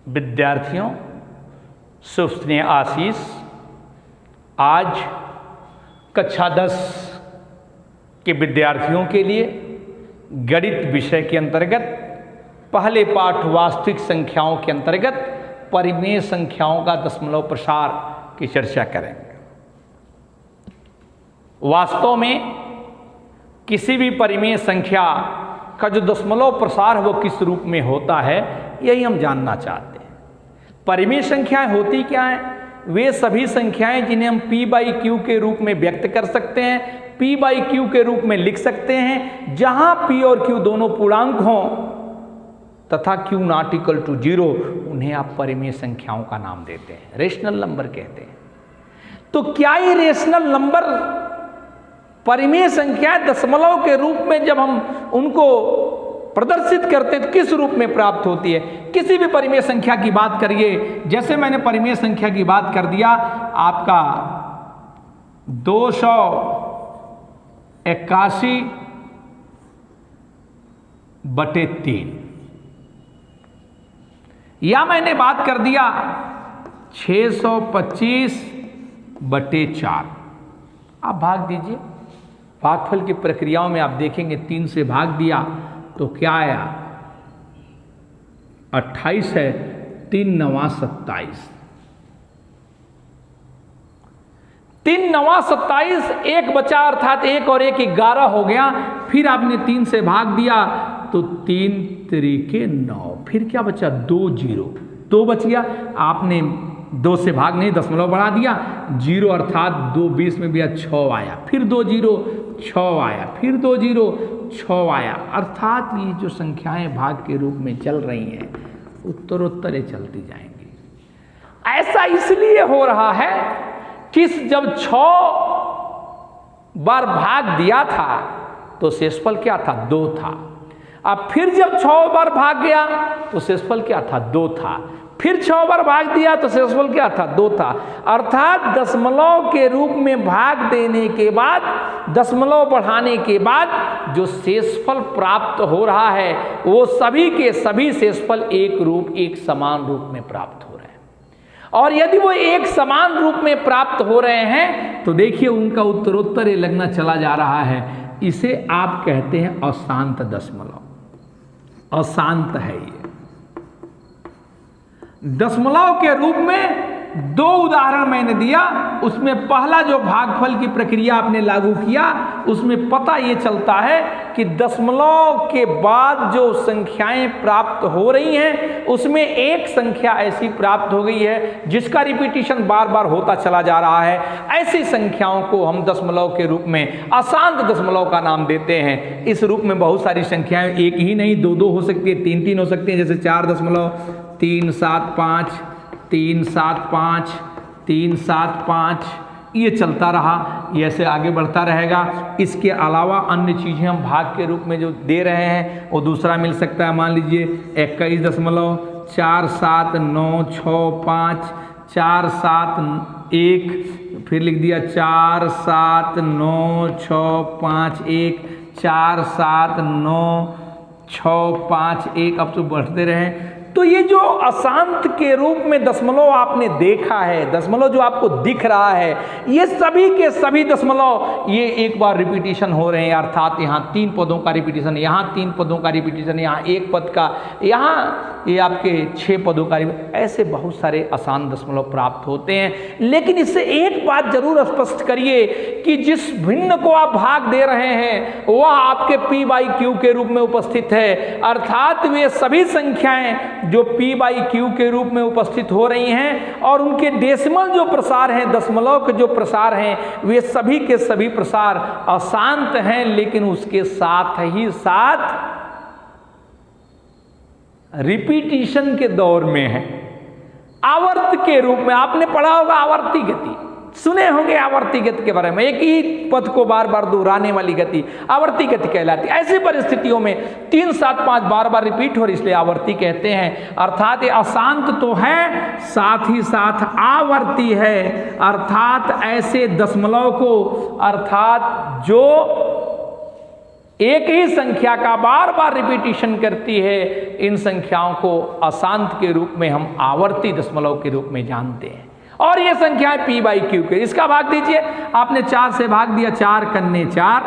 विद्यार्थियों, शुभ स्नेह आशीष। आज कक्षा 10 के विद्यार्थियों के लिए गणित विषय के अंतर्गत पहले पाठ वास्तविक संख्याओं के अंतर्गत परिमेय संख्याओं का दशमलव प्रसार की चर्चा करेंगे। वास्तव में किसी भी परिमेय संख्या का जो दशमलव प्रसार है वो किस रूप में होता है, यही हम जानना चाहते हैं। परिमेय संख्याएं होती क्या हैं? वे सभी संख्याएं जिन्हें हम p/q के रूप में व्यक्त कर सकते हैं, p/q के रूप में लिख सकते हैं, जहां p और q दोनों पूर्णांक हों तथा q नॉट इक्वल टू 0, उन्हें आप परिमेय संख्याओं का नाम देते हैं, रेशनल नंबर कहते हैं। तो क्या ये रेशनल नंबर परिमेय संख्याएं दशमलव के रूप में जब हम उनको प्रदर्शित करते हैं तो किस रूप में प्राप्त होती है? किसी भी परिमेय संख्या की बात करिए, जैसे मैंने परिमेय संख्या की बात कर दिया, आपका 281/3, या मैंने बात कर दिया 625/4। आप भाग दीजिए, भागफल की प्रक्रियाओं में आप देखेंगे 3 से भाग दिया तो क्या आया? 28 है, 3 9 27, 3 9 27, 1 बचा अर्थात 1 और 1 11 हो गया। फिर आपने 3 से भाग दिया तो 3 3 9, फिर क्या बचा? 2 0, 2 बच गया। आपने 2 से भाग नहीं, दशमलव बढ़ा दिया, 0 अर्थात 2 20 में भी 6 आया, फिर 2 0 6 आया, फिर 2 0 6 आया। अर्थात ये जो संख्याएं भाग के रूप में चल रही हैं उत्तरोत्तर ये चलती जाएंगी। ऐसा इसलिए हो रहा है कि जब 6 बार भाग दिया था तो शेषफल क्या था? 2 था। अब फिर जब 6 बार भाग गया तो शेषफल क्या था? 2 था। फिर 6 बार भाग दिया तो शेषफल क्या था? 2 था। अर्थात दशमलव के रूप में भाग देने के बाद, दशमलव बढ़ाने के बाद जो शेषफल प्राप्त हो रहा है वो सभी के सभी शेषफल एक समान रूप में प्राप्त हो रहे हैं। और यदि वो एक समान रूप में प्राप्त हो रहे हैं तो देखिए उनका उत्तरोत्तर लगना चला जा रहा है। इसे आप कहते हैं अशांत दशमलव। अशांत है ये। दशमलव के रूप में 2 उदाहरण मैंने दिया, उसमें पहला जो भागफल की प्रक्रिया आपने लागू किया उसमें पता ये चलता है कि दशमलव के बाद जो संख्याएं प्राप्त हो रही हैं उसमें एक संख्या ऐसी प्राप्त हो गई है जिसका रिपीटिशन बार बार होता चला जा रहा है। ऐसी संख्याओं को हम दशमलव के रूप में अशांत दशमलव का नाम देते हैं। इस रूप में बहुत सारी संख्याएं, एक ही नहीं, 2 हो सकती है, 3 हो सकती है, जैसे 4.375, 375, 375, ये चलता रहा, ये ऐसे आगे बढ़ता रहेगा। इसके अलावा अन्य चीज़ें हम भाग के रूप में जो दे रहे हैं वो दूसरा मिल सकता है। मान लीजिए 21.4795, 471, फिर लिख दिया 479651, 4799651। अब तो बढ़ते रहे। तो ये जो अशांत के रूप में दशमलव आपने देखा है, दशमलव जो आपको दिख रहा है, ये सभी के सभी दशमलव ये एक बार रिपीटिशन हो रहे हैं। अर्थात यहाँ 3 पदों का रिपीटिशन, यहाँ 3 पदों का रिपीटिशन, यहाँ 1 पद का, यहाँ ये आपके 6 पदों का, ऐसे बहुत सारे अशांत दशमलव प्राप्त होते हैं। लेकिन इससे एक बात जरूर स्पष्ट करिए कि जिस भिन्न को आप भाग दे रहे हैं वह आपके p/q के रूप में उपस्थित है। अर्थात वे सभी संख्याएं जो p/q के रूप में उपस्थित हो रही हैं और उनके डेसिमल जो प्रसार हैं, दशमलव के जो प्रसार हैं, वे सभी के सभी प्रसार अशांत हैं, लेकिन उसके साथ ही साथ रिपीटिशन के दौर में है। आवर्त के रूप में आपने पढ़ा होगा आवर्ती गति, सुने होंगे आवर्ती गति के बारे में, एक ही पद को बार बार दोहराने वाली गति आवर्ती गति कहलाती है। ऐसी परिस्थितियों में 3 7 5 बार बार रिपीट हो रही, इसलिए आवर्ती कहते हैं। अर्थात ये अशांत तो है, साथ ही साथ आवर्ती है। अर्थात ऐसे दशमलव को, अर्थात जो एक ही संख्या का बार बार रिपीटिशन करती है, इन संख्याओं को अशांत के रूप में हम आवर्ती दशमलव के रूप में जानते हैं। और ये संख्या है p/q के। इसका भाग दीजिए, आपने 4 से भाग दिया, 4 कन्ने 4,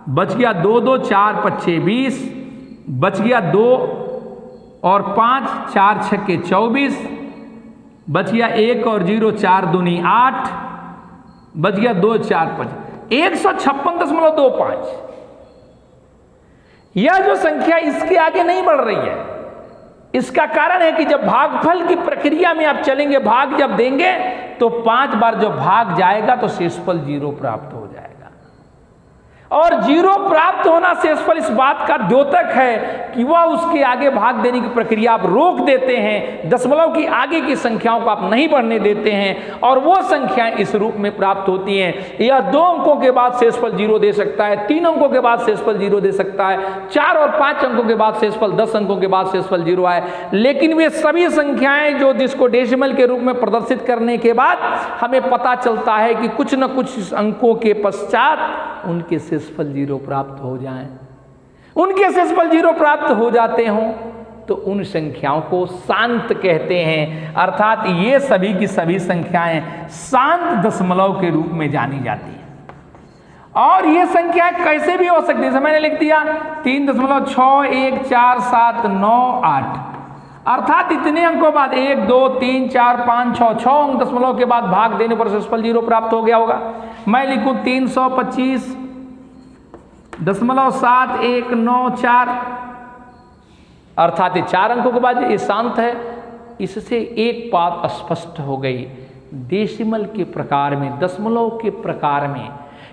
बच गया 2 2, 4 पच्चे 20, बच गया 2 और 5, 4 छक्के 24, बच गया 1 और 0, 4 दूनी 8, बच गया 2 4 5, 156.25। यह जो संख्या इसके आगे नहीं बढ़ रही है, इसका कारण है कि जब भागफल की प्रक्रिया में आप चलेंगे, भाग जब देंगे तो 5 बार जब भाग जाएगा तो शेषफल 0 प्राप्त हो जाएगा। और 0 प्राप्त होना शेषफल इस बात का द्योतक है कि वह उसके आगे भाग देने की प्रक्रिया आप रोक देते हैं, दशमलव की आगे की संख्याओं को आप नहीं बढ़ने देते हैं और वो संख्याएं इस रूप में प्राप्त होती हैं। यह 2 अंकों के बाद शेषफल 0 दे सकता है, 3 अंकों के बाद शेषफल 0 दे सकता है, 4 और 5 अंकों के बाद शेषफल, 10 अंकों के बाद शेषफल 0 आए। लेकिन वे सभी संख्याएं जो जिसको डेसिमल के रूप में प्रदर्शित करने के बाद हमें पता चलता है कि कुछ न कुछ अंकों के पश्चात उनके शेषफल 0 प्राप्त हो जाएं, उनके शेषफल 0 प्राप्त हो जाते हों तो उन संख्याओं को शांत कहते हैं। अर्थात ये सभी की सभी संख्याएं शांत दशमलव के रूप में जानी जाती हैं। और ये संख्याएं कैसे भी हो सकती है, मैंने लिख दिया 3.6144798, अर्थात इतने अंकों बाद 1 2 3 4 5 6 अंक दशमलव के बाद भाग देने पर शेषफल 0 प्राप्त हो गया होगा। मैं लिखूं 325.7194, अर्थात ये 4 अंकों के बाद ये शांत है। इससे एक बात स्पष्ट हो गई, डेसिमल के प्रकार में, दशमलव के प्रकार में,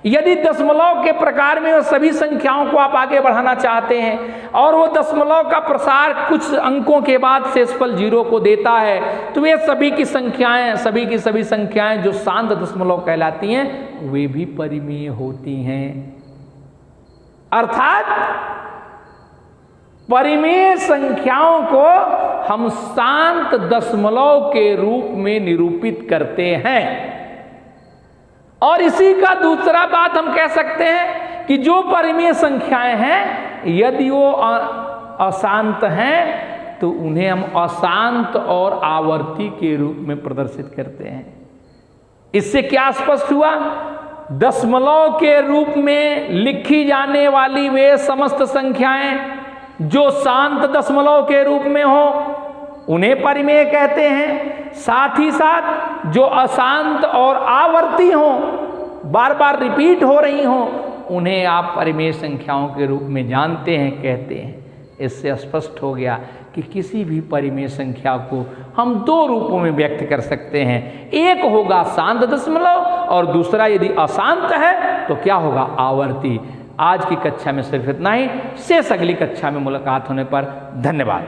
यदि दशमलव के प्रकार में वो सभी संख्याओं को आप आगे बढ़ाना चाहते हैं और वो दशमलव का प्रसार कुछ अंकों के बाद शेषफल 0 को देता है, तो वे सभी की संख्याएं, सभी की सभी संख्याएं जो शांत दशमलव कहलाती हैं वे भी परिमेय होती हैं। अर्थात परिमेय संख्याओं को हम शांत दशमलव के रूप में निरूपित करते हैं। और इसी का दूसरा बात हम कह सकते हैं कि जो परिमेय संख्याएं हैं यदि वो अशांत हैं तो उन्हें हम अशांत और आवर्ती के रूप में प्रदर्शित करते हैं। इससे क्या स्पष्ट हुआ, दशमलव के रूप में लिखी जाने वाली वे समस्त संख्याएं जो शांत दशमलव के रूप में हो उन्हें परिमेय कहते हैं। साथ ही साथ जो अशांत और आवर्ती हो, बार बार रिपीट हो रही हो, उन्हें आप परिमेय संख्याओं के रूप में जानते हैं, कहते हैं। इससे स्पष्ट हो गया कि किसी भी परिमेय संख्या को हम 2 रूपों में व्यक्त कर सकते हैं। एक होगा शांत दशमलव और दूसरा यदि अशांत है तो क्या होगा, आवर्ती। आज की कक्षा में सिर्फ इतना ही, शेष अगली कक्षा में मुलाकात होने पर। धन्यवाद।